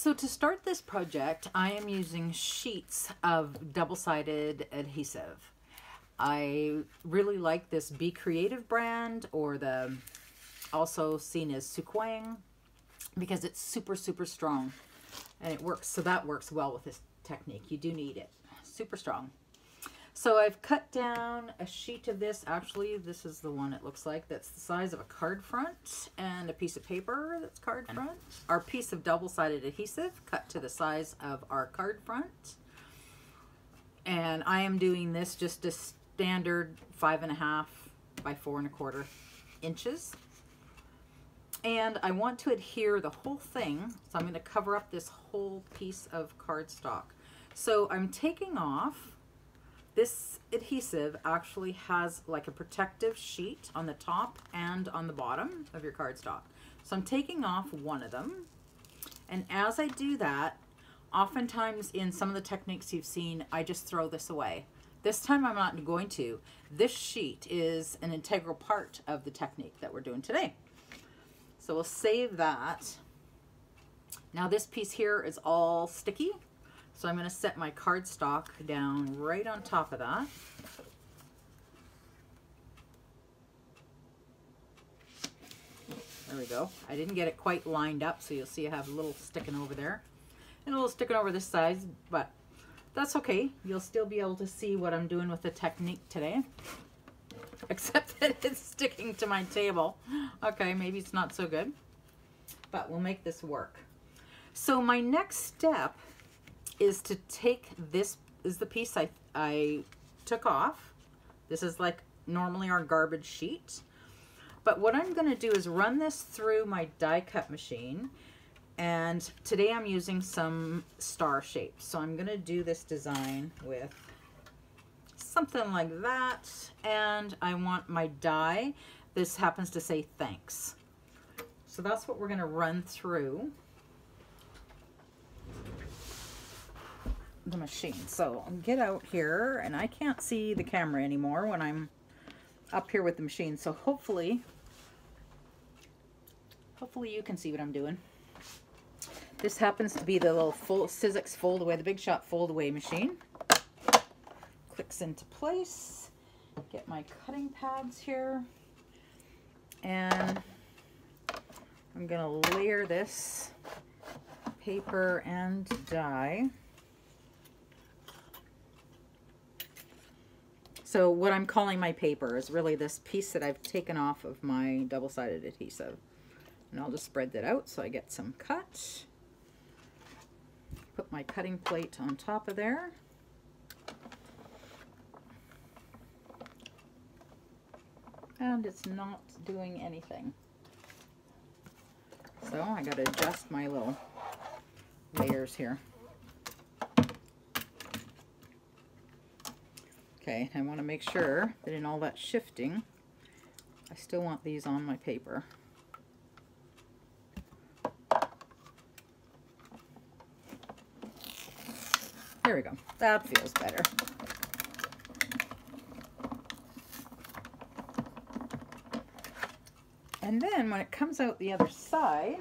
So to start this project, I am using sheets of double-sided adhesive. I really like this Be Creative brand, or the also seen as Sukwang, because it's super strong and it works. So that works well with this technique. You do need it. Super strong. So I've cut down a sheet of this. Actually, this is the one it looks like. That's the size of a card front, and a piece of paper that's card front. Our piece of double-sided adhesive cut to the size of our card front. And I am doing this just a standard 5.5 by 4.25 inches. And I want to adhere the whole thing, so I'm going to cover up this whole piece of cardstock. So I'm taking off. This adhesive actually has like a protective sheet on the top and on the bottom of your cardstock. So I'm taking off one of them. And as I do that, oftentimes in some of the techniques you've seen, I just throw this away. This time I'm not going to. This sheet is an integral part of the technique that we're doing today. So we'll save that. Now this piece here is all sticky. So I'm going to set my cardstock down right on top of that. There we go. I didn't get it quite lined up, so you'll see I have a little sticking over there and a little sticking over this side, but that's okay. You'll still be able to see what I'm doing with the technique today, except that it's sticking to my table. Okay, maybe it's not so good, but we'll make this work. So my next step is to take this, is the piece I took off. This is like normally our garbage sheet. But what I'm going to do is run this through my die cut machine. And today I'm using some star shapes. So I'm going to do this design with something like that. And I want my die. This happens to say thanks. So that's what we're going to run through the machine. So I'll get out here, and I can't see the camera anymore when I'm up here with the machine. So hopefully you can see what I'm doing. This happens to be the little Sizzix fold away, the Big Shot fold away machine. Clicks into place. Get my cutting pads here, and I'm gonna layer this paper and die. So what I'm calling my paper is really this piece that I've taken off of my double-sided adhesive. And I'll just spread that out so I get some cut. Put my cutting plate on top of there. And it's not doing anything. So I got to adjust my little layers here. Okay, I want to make sure that in all that shifting, I still want these on my paper. There we go. That feels better. And then when it comes out the other side,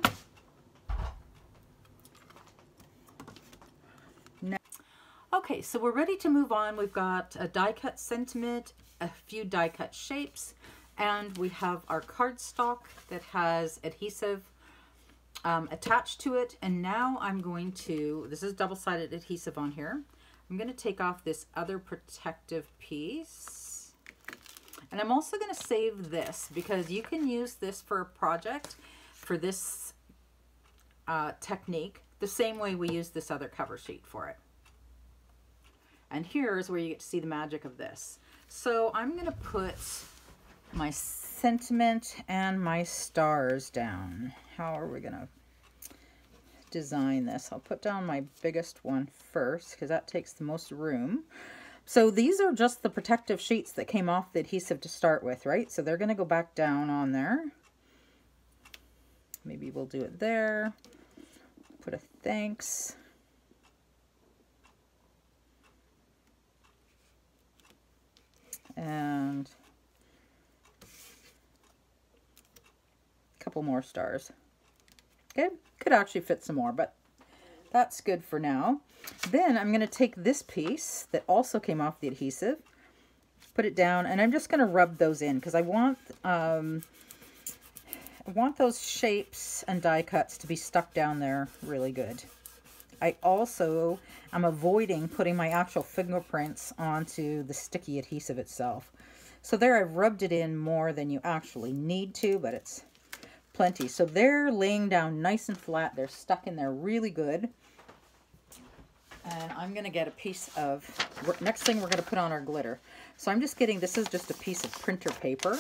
okay, so we're ready to move on. We've got a die cut sentiment, a few die cut shapes, and we have our cardstock that has adhesive attached to it. And now I'm going to, this is double-sided adhesive on here. I'm going to take off this other protective piece. And I'm also going to save this because you can use this for a project for this technique the same way we use this other cover sheet for it. And here's where you get to see the magic of this. So I'm going to put my sentiment and my stars down. How are we going to design this? I'll put down my biggest one first because that takes the most room. So these are just the protective sheets that came off the adhesive to start with, right? So they're going to go back down on there. Maybe we'll do it there. Put a thanks. And a couple more stars. Okay, could actually fit some more, but that's good for now. Then I'm going to take this piece that also came off the adhesive, put it down, and I'm just going to rub those in because I want those shapes and die cuts to be stuck down there really good. I also am avoiding putting my actual fingerprints onto the sticky adhesive itself. So there I've rubbed it in more than you actually need to, but it's plenty. So they're laying down nice and flat. They're stuck in there really good. And I'm going to get a piece of, next thing we're going to put on our glitter. So I'm just getting, this is just a piece of printer paper,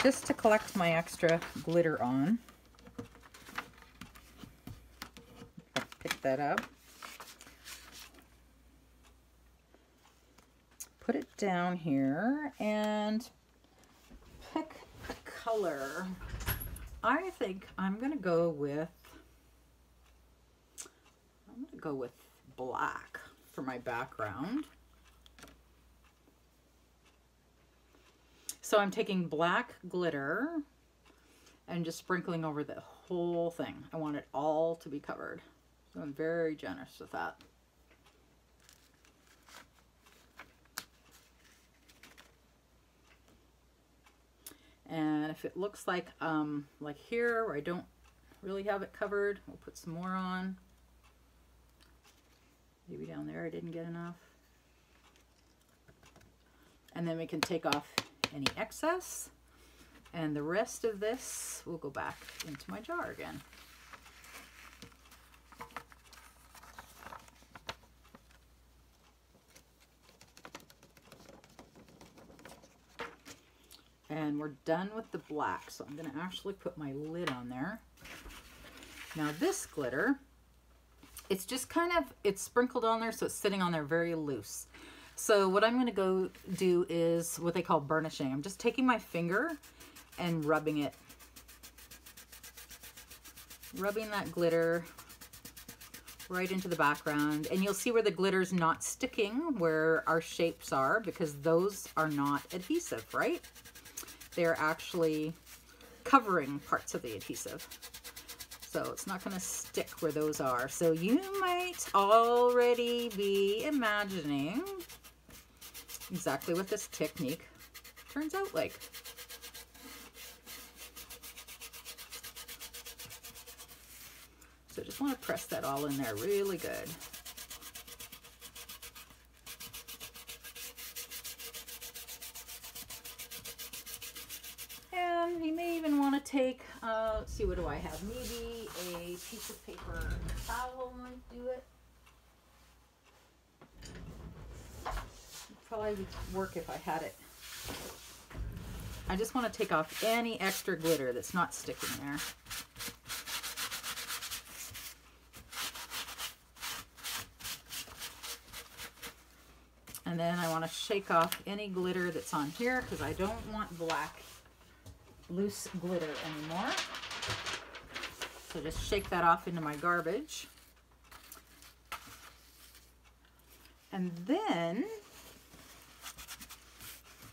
just to collect my extra glitter on. Pick that up. Put it down here and pick a color. I think I'm going to go with black for my background. So I'm taking black glitter and just sprinkling over the whole thing. I want it all to be covered. So I'm very generous with that. And if it looks like here where I don't really have it covered, we'll put some more on. Maybe down there I didn't get enough. And then we can take off any excess, and the rest of this will go back into my jar again. And we're done with the black, so I'm going to actually put my lid on there. Now this glitter, it's just kind of, it's sprinkled on there, so it's sitting on there very loose. So what I'm going to go do is what they call burnishing. I'm just taking my finger and rubbing it. Rubbing that glitter right into the background. And you'll see where the glitter's not sticking where our shapes are, because those are not adhesive, right? They're actually covering parts of the adhesive. So it's not going to stick where those are. So you might already be imagining exactly what this technique turns out like. So just want to press that all in there really good. And you may even want to take, let's see, what do I have? Maybe a piece of paper and a towel might do it. Probably would work if I had it. I just want to take off any extra glitter that's not sticking there. And then I want to shake off any glitter that's on here because I don't want black loose glitter anymore. So just shake that off into my garbage. And then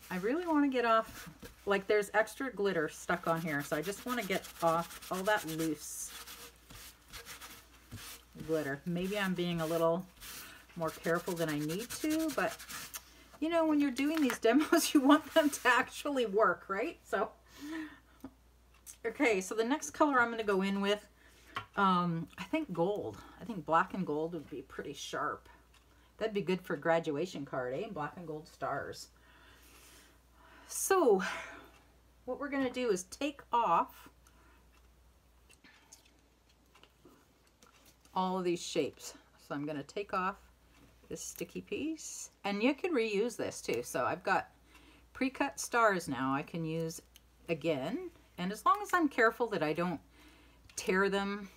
I really want to get off, like there's extra glitter stuck on here, so I just want to get off all that loose glitter. Maybe I'm being a little more careful than I need to, but you know, when you're doing these demos, you want them to actually work, right? So, okay, so the next color I'm going to go in with, I think gold. I think black and gold would be pretty sharp. That'd be good for a graduation card, eh? Black and gold stars. So what we're going to do is take off all of these shapes. So I'm going to take off this sticky piece, and you can reuse this too. So I've got pre-cut stars now I can use again, and as long as I'm careful that I don't tear them,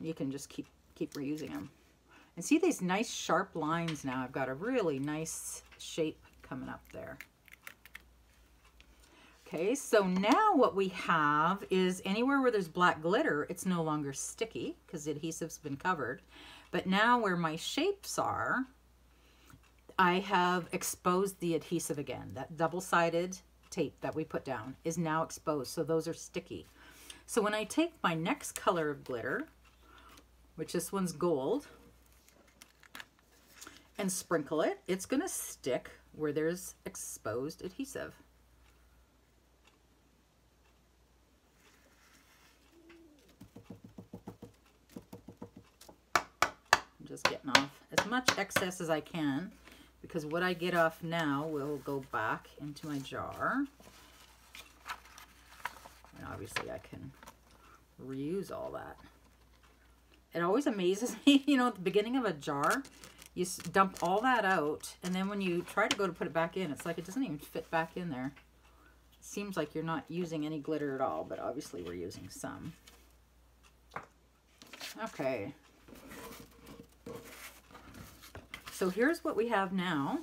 you can just keep reusing them. And see these nice sharp lines now. I've got a really nice shape coming up there. Okay, so now what we have is anywhere where there's black glitter, it's no longer sticky because the adhesive's been covered. But now where my shapes are, I have exposed the adhesive again. That double-sided tape that we put down is now exposed, so those are sticky. So when I take my next color of glitter, which this one's gold, and sprinkle it. It's going to stick where there's exposed adhesive. I'm just getting off as much excess as I can, because what I get off now will go back into my jar. And obviously I can reuse all that. It always amazes me, you know, at the beginning of a jar, you dump all that out, and then when you try to go to put it back in, it's like it doesn't even fit back in there. It seems like you're not using any glitter at all, but obviously we're using some. Okay. So here's what we have now.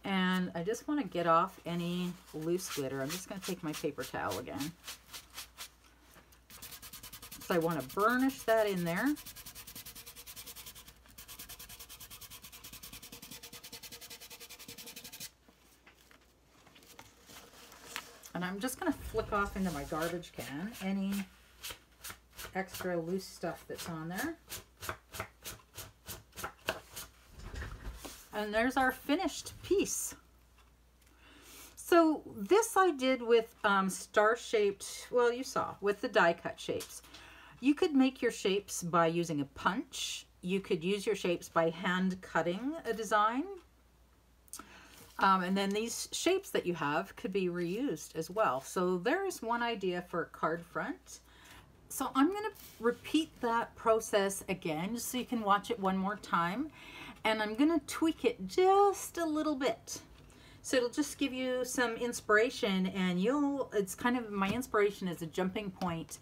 And I just want to get off any loose glitter. I'm just going to take my paper towel again. So I want to burnish that in there. And I'm just going to flick off into my garbage can any extra loose stuff that's on there. And there's our finished piece. So this I did with star-shaped, well, you saw, with the die cut shapes. You could make your shapes by using a punch. You could use your shapes by hand cutting a design. And then these shapes that you have could be reused as well. So there's one idea for a card front. So I'm going to repeat that process again, just so you can watch it one more time. And I'm going to tweak it just a little bit. So it'll just give you some inspiration, and it's kind of, my inspiration is a jumping point,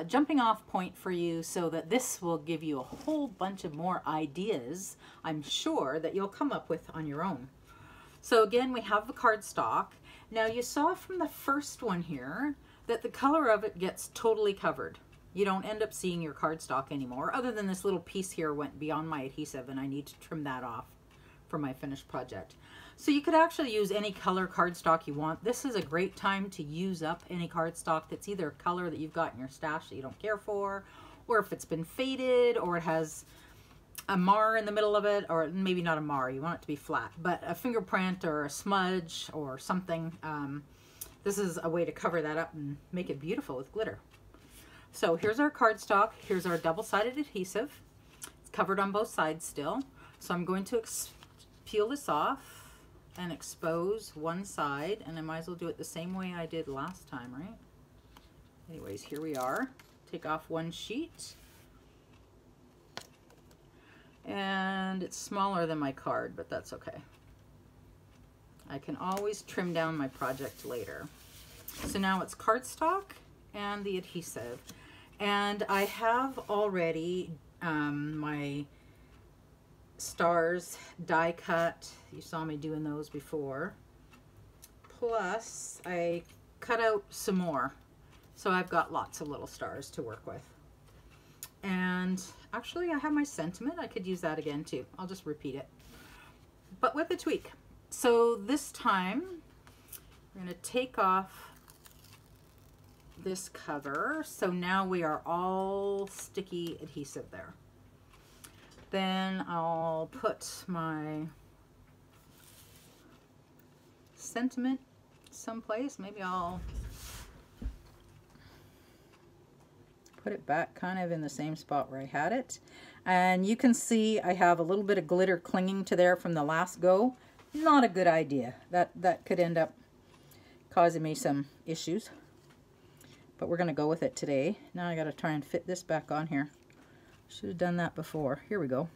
jumping off point for you, so that this will give you a whole bunch of more ideas, I'm sure, that you'll come up with on your own. So again, we have the cardstock. Now you saw from the first one here that the color of it gets totally covered. You don't end up seeing your cardstock anymore, other than this little piece here went beyond my adhesive, and I need to trim that off for my finished project. So you could actually use any color cardstock you want. This is a great time to use up any cardstock that's either a color that you've got in your stash that you don't care for, or if it's been faded, or it has a mar in the middle of it, or maybe not a mar, you want it to be flat, but a fingerprint or a smudge or something. This is a way to cover that up and make it beautiful with glitter. So here's our cardstock. Here's our double-sided adhesive. It's covered on both sides still. So I'm going to peel this off and expose one side, and I might as well do it the same way I did last time, right? Anyways, here we are. Take off one sheet. And it's smaller than my card, but that's okay. I can always trim down my project later. So now it's cardstock and the adhesive. And I have already my stars die cut. You saw me doing those before. Plus, I cut out some more. So I've got lots of little stars to work with. And actually, I have my sentiment. I could use that again too. I'll just repeat it, but with a tweak. So this time, we're going to take off this cover. So now we are all sticky adhesive there. Then I'll put my sentiment someplace. Maybe I'll put it back kind of in the same spot where I had it. And you can see I have a little bit of glitter clinging to there from the last go. Not a good idea. That could end up causing me some issues. But we're going to go with it today. Now I got to try and fit this back on here. Should have done that before. Here we go.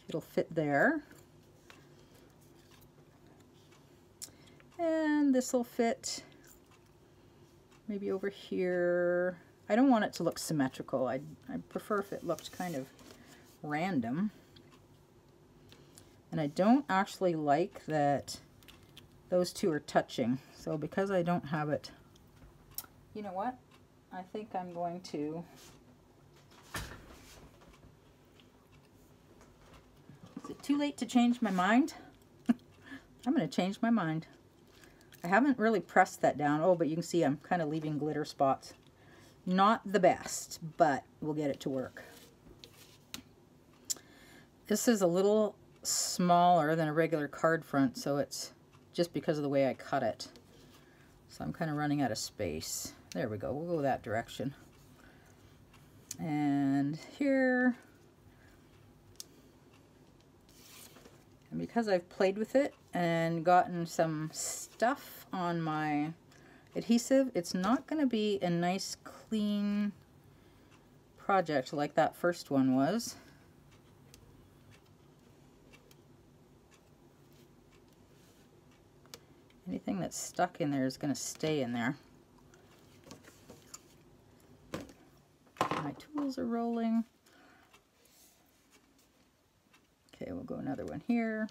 It'll fit there. And this will fit maybe over here. I don't want it to look symmetrical. I prefer if it looked kind of random. And I don't actually like that those two are touching. So because I don't have it, you know what? I think I'm going to is it too late to change my mind? I'm going to change my mind. I haven't really pressed that down. Oh, but you can see I'm kind of leaving glitter spots. Not the best, but we'll get it to work. This is a little smaller than a regular card front, so it's just because of the way I cut it. So I'm kind of running out of space. There we go. We'll go that direction. And here. And because I've played with it and gotten some stuff on my adhesive, it's not going to be a nice clean project like that first one was. Anything that's stuck in there is going to stay in there. My tools are rolling. Okay, we'll go another one here.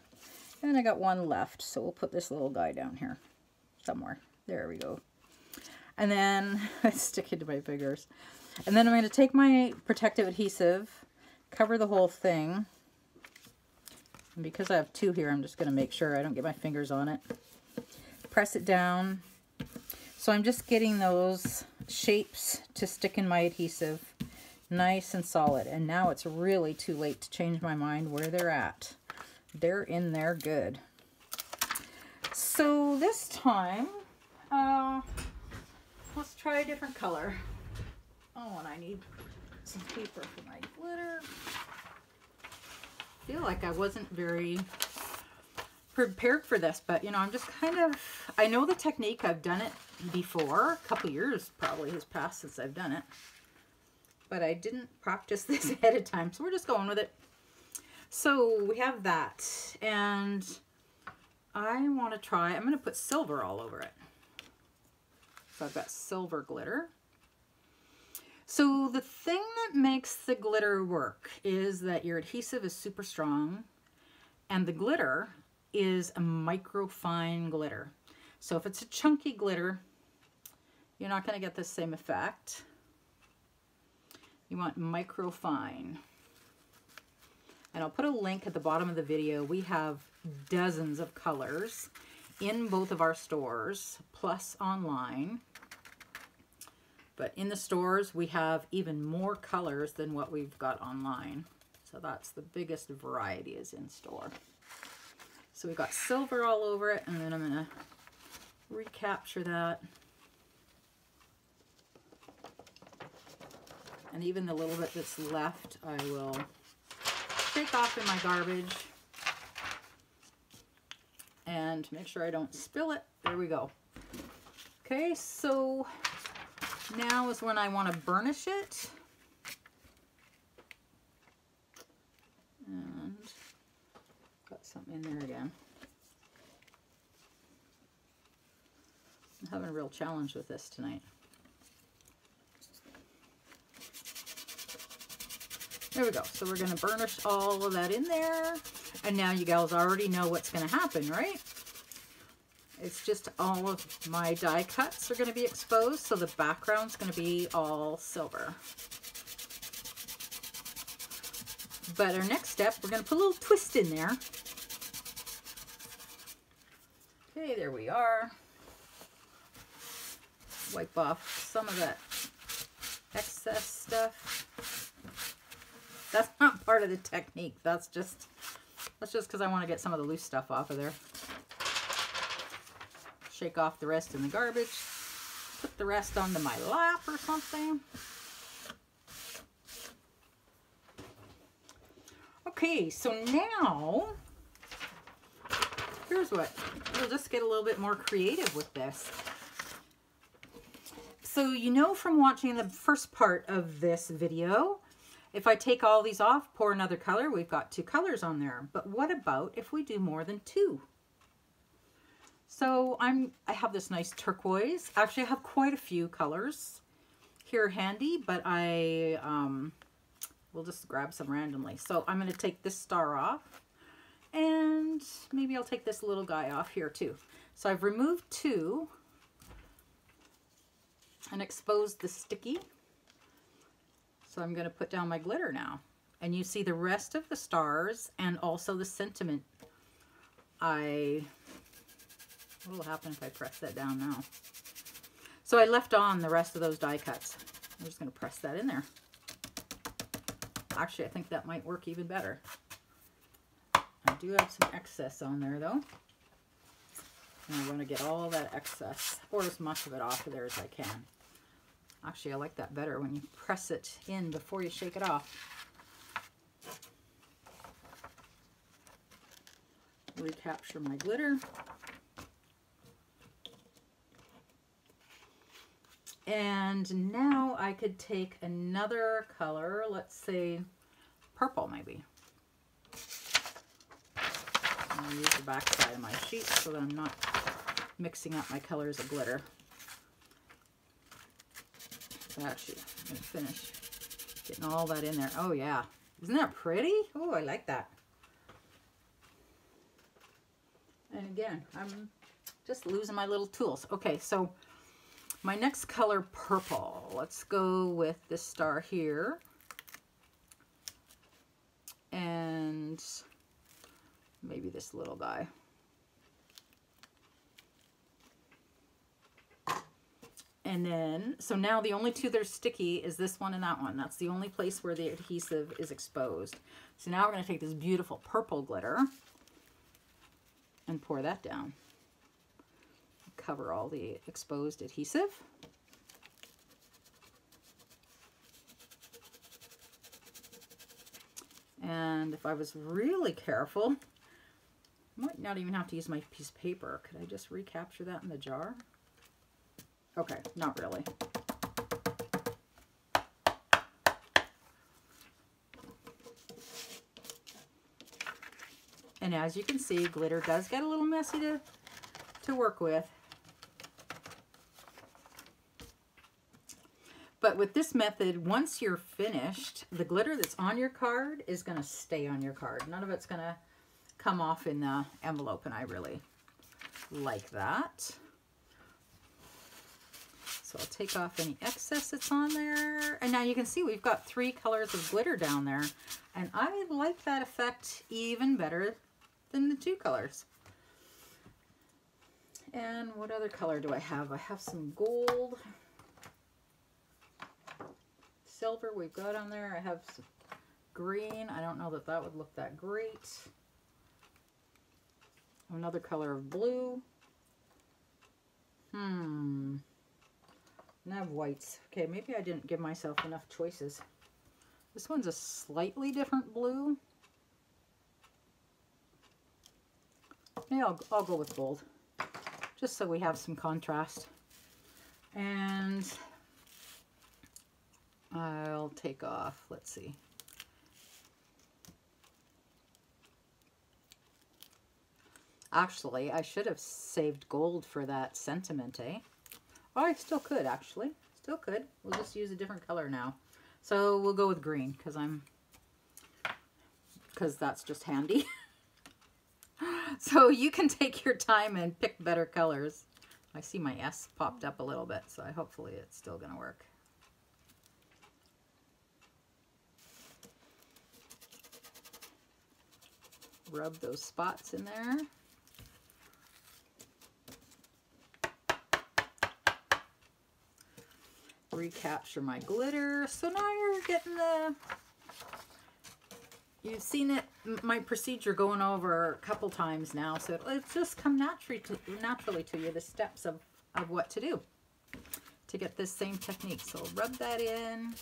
And I got one left, so we'll put this little guy down here somewhere. There we go. And then I stick it to my fingers. And then I'm going to take my protective adhesive, cover the whole thing. And because I have two here, I'm just going to make sure I don't get my fingers on it. Press it down. So I'm just getting those shapes to stick in my adhesive nice and solid. And now it's really too late to change my mind where they're at. They're in there good. So this time, let's try a different color. Oh, and I need some paper for my glitter. I feel like I wasn't very prepared for this, but you know, I'm just kind of, I know the technique. I've done it before. A couple years probably has passed since I've done it, but I didn't practice this ahead of time, so we're just going with it. So we have that, and I want to try, I'm going to put silver all over it. So I've got silver glitter. So the thing that makes the glitter work is that your adhesive is super strong, and the glitter is a microfine glitter. So if it's a chunky glitter, you're not going to get the same effect. You want microfine. And I'll put a link at the bottom of the video. We have dozens of colors in both of our stores, plus online. But in the stores, we have even more colors than what we've got online. So that's the biggest variety is in store. So we've got silver all over it, and then I'm going to recapture that. And even the little bit that's left, I will take off in my garbage and make sure I don't spill it. There we go. Okay, so now is when I want to burnish it. And got something in there again. I'm having a real challenge with this tonight. There we go. So we're going to burnish all of that in there. And now you gals already know what's going to happen, right? It's just all of my die cuts are going to be exposed. So the background's going to be all silver. But our next step, we're going to put a little twist in there. Okay, there we are. Wipe off some of that excess stuff. That's not part of the technique. That's just because I want to get some of the loose stuff off of there. Shake off the rest in the garbage. Put the rest onto my lap or something. Okay, so now, here's what. We'll just get a little bit more creative with this. So you know from watching the first part of this video, if I take all these off, pour another color, we've got two colors on there. But what about if we do more than two? So I have this nice turquoise. Actually, I have quite a few colors here handy, but I will just grab some randomly. So I'm going to take this star off, and maybe I'll take this little guy off here too. So I've removed two and exposed the sticky. So I'm going to put down my glitter now. And you see the rest of the stars and also the sentiment. What will happen if I press that down now? So I left on the rest of those die cuts. I'm just going to press that in there. Actually, I think that might work even better. I do have some excess on there though. And I want to get all that excess, or as much of it off of there as I can. Actually, I like that better when you press it in before you shake it off. Recapture my glitter. And now I could take another color, let's say purple maybe. I'll use the back side of my sheet so that I'm not mixing up my colors of glitter. Actually, I'm going to finish getting all that in there. Oh yeah, isn't that pretty? Oh, I like that. And again, I'm just losing my little tools. Okay, so my next color, purple. Let's go with this star here. And maybe this little guy. And then, so now the only two that are sticky is this one and that one. That's the only place where the adhesive is exposed. So now we're going to take this beautiful purple glitter and pour that down. Cover all the exposed adhesive. And if I was really careful, I might not even have to use my piece of paper. Could I just recapture that in the jar? Okay, not really. And as you can see, glitter does get a little messy to work with. But with this method, once you're finished, the glitter that's on your card is going to stay on your card. None of it's going to come off in the envelope, and I really like that. So I'll take off any excess that's on there. And now you can see we've got 3 colors of glitter down there. And I like that effect even better than the 2 colors. And what other color do I have? I have some gold. Silver we've got on there. I have some green. I don't know that that would look that great. Another color of blue. And I have whites. Okay, maybe I didn't give myself enough choices. This one's a slightly different blue. Yeah, I'll go with gold, just so we have some contrast. And I'll take off, let's see. Actually, I should have saved gold for that sentiment, eh? Oh, I still could, actually. Still could. We'll just use a different color now. So we'll go with green, because that's just handy. So you can take your time and pick better colors. I see my S popped up a little bit, so hopefully it's still going to work. Rub those spots in there. Recapture my glitter. So now you're getting the, you've seen it, my procedure going over a couple times now, so it's just come naturally to you, the steps of what to do to get this same technique. So rub that in.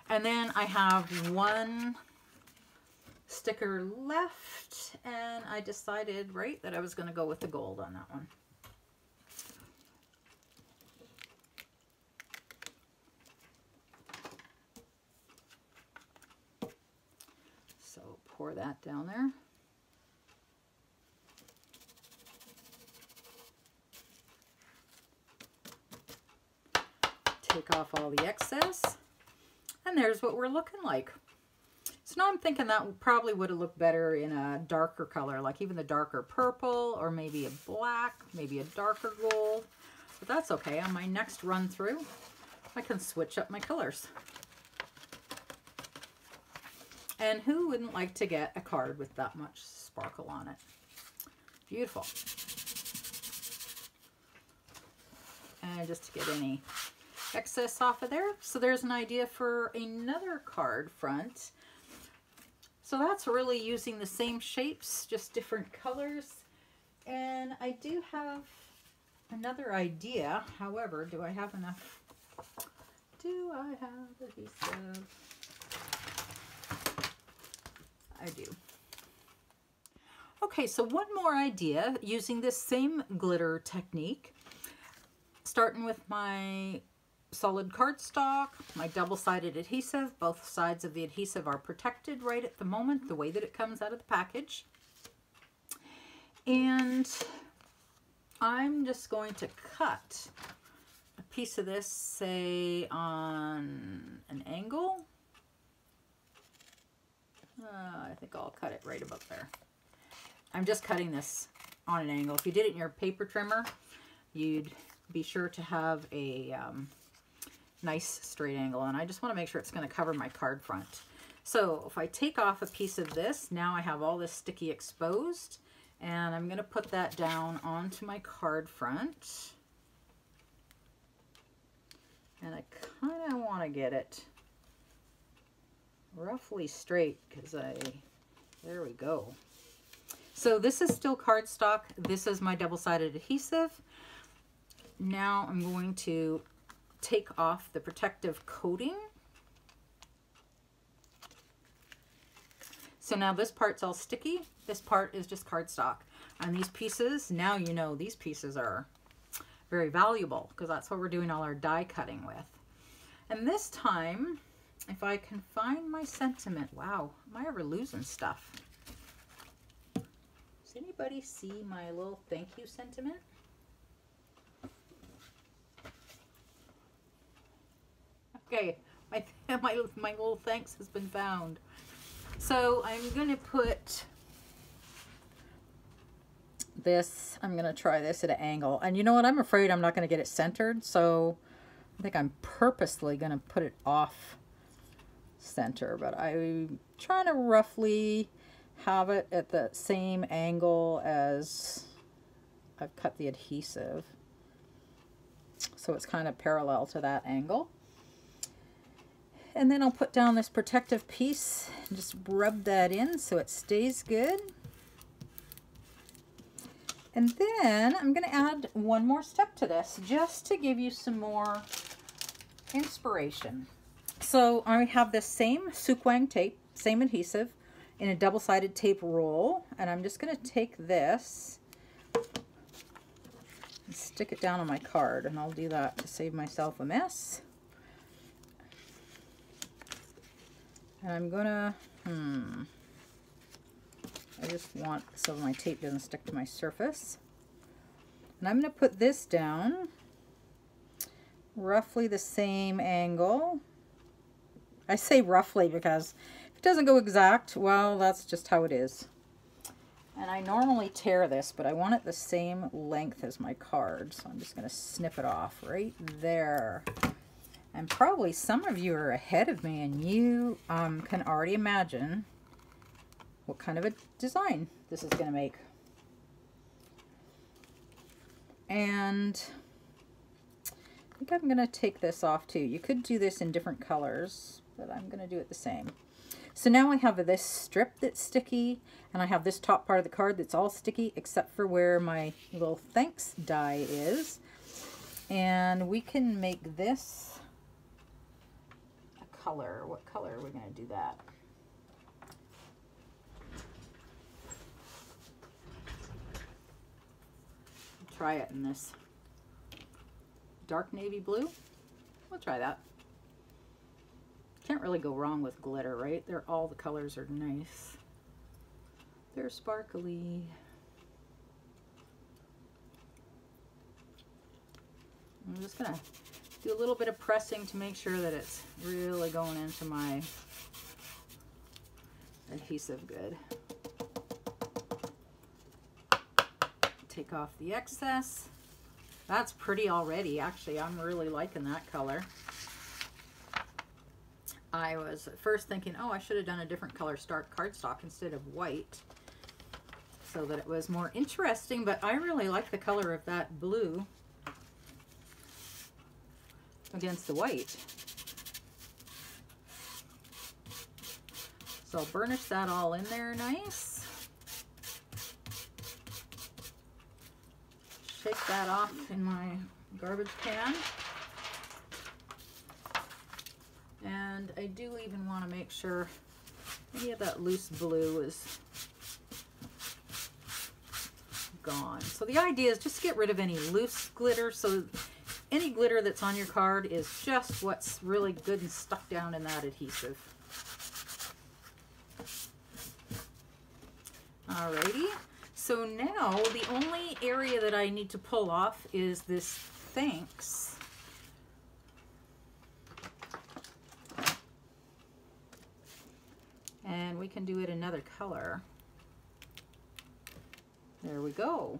And then I have one sticker left, and I decided, right, that I was going to go with the gold on that one. So pour that down there. Take off all the excess. And there's what we're looking like. So now I'm thinking that probably would have looked better in a darker color, like even the darker purple, or maybe a black, maybe a darker gold. But that's okay. On my next run through, I can switch up my colors. And who wouldn't like to get a card with that much sparkle on it? Beautiful. and just to get any excess off of there. So there's an idea for another card front. So that's really using the same shapes, just different colors. And I do have another idea. However, do I have enough? Do I have adhesive? I do. Okay, so one more idea using this same glitter technique. Starting with my solid cardstock, my double-sided adhesive. Both sides of the adhesive are protected right at the moment, the way that it comes out of the package. And I'm just going to cut a piece of this, say, on an angle. I think I'll cut it right about there. I'm just cutting this on an angle. If you did it in your paper trimmer, you'd be sure to have a nice straight angle, and I just want to make sure it's going to cover my card front. So if I take off a piece of this, now I have all this sticky exposed, and I'm going to put that down onto my card front. And I kind of want to get it roughly straight because there we go. So this is still cardstock. This is my double-sided adhesive. Now I'm going to take off the protective coating. So now this part's all sticky. This part is just cardstock. And these pieces, now you know these pieces are very valuable because that's what we're doing all our die cutting with. And this time, if I can find my sentiment, wow, am I ever losing stuff? Does anybody see my little thank you sentiment? Okay, my little thanks has been found. So I'm going to put this, I'm going to try this at an angle. And you know what? I'm afraid I'm not going to get it centered. So I think I'm purposely going to put it off center. But I'm trying to roughly have it at the same angle as I've cut the adhesive. So it's kind of parallel to that angle. And then I'll put down this protective piece and just rub that in so it stays good. And then I'm going to add one more step to this just to give you some more inspiration. So I have this same Sookwang tape, same adhesive, in a double-sided tape roll. And I'm just going to take this and stick it down on my card. And I'll do that to save myself a mess. And I'm gonna, I just want so my tape doesn't stick to my surface. And I'm gonna put this down roughly the same angle. I say roughly because if it doesn't go exact, well, that's just how it is. And I normally tear this, but I want it the same length as my card. So I'm just gonna snip it off right there. And probably some of you are ahead of me and you can already imagine what kind of a design this is going to make. And I think I'm going to take this off too. You could do this in different colors, but I'm going to do it the same. So now I have this strip that's sticky, and I have this top part of the card that's all sticky except for where my little thanks die is. And we can make this color. What color are we going to do that? Try it in this dark navy blue. We'll try that. Can't really go wrong with glitter, right? All the colors are nice. They're sparkly. I'm just gonna do a little bit of pressing to make sure that it's really going into my adhesive good. Take off the excess. That's pretty already. Actually, I'm really liking that color. I was at first thinking, oh, I should have done a different color cardstock instead of white so that it was more interesting, but I really like the color of that blue. against the white. So I'll burnish that all in there nice. Shake that off in my garbage can. And I do even want to make sure any of that loose blue is gone. So the idea is just to get rid of any loose glitter, so any glitter that's on your card is just what's really good and stuck down in that adhesive. Alrighty, so now the only area that I need to pull off is this thanks. And we can do it another color. There we go.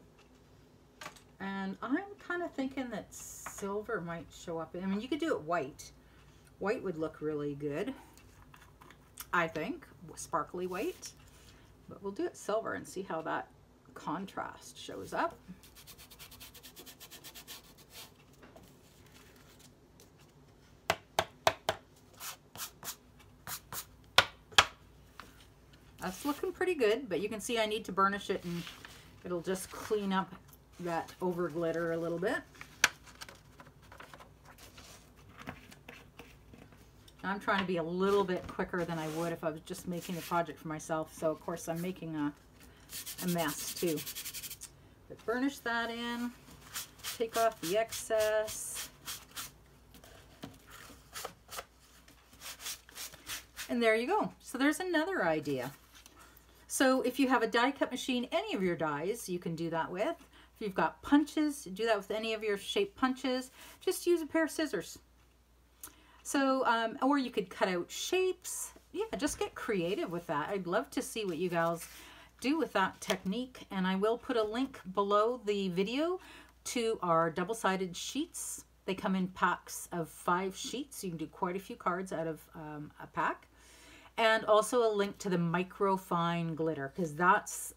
And I'm kind of thinking that silver might show up. I mean, you could do it white. White would look really good, I think, sparkly white. But we'll do it silver and see how that contrast shows up. That's looking pretty good, but you can see I need to burnish it and it'll just clean up that over glitter a little bit. I'm trying to be a little bit quicker than I would if I was just making a project for myself. So of course I'm making a mess too. But burnish that in, take off the excess. And there you go. So there's another idea. So if you have a die cut machine, any of your dies you can do that with. If you've got punches, do that with any of your shaped punches. Just use a pair of scissors. So, or you could cut out shapes. Yeah, just get creative with that. I'd love to see what you guys do with that technique. And I will put a link below the video to our double-sided sheets. They come in packs of 5 sheets. You can do quite a few cards out of a pack. And also a link to the microfine glitter, because that's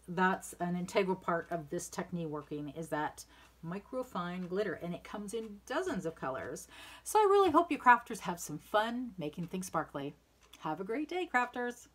an integral part of this technique working, is that microfine glitter, and it comes in dozens of colors. So I really hope you crafters have some fun making things sparkly. Have a great day, crafters.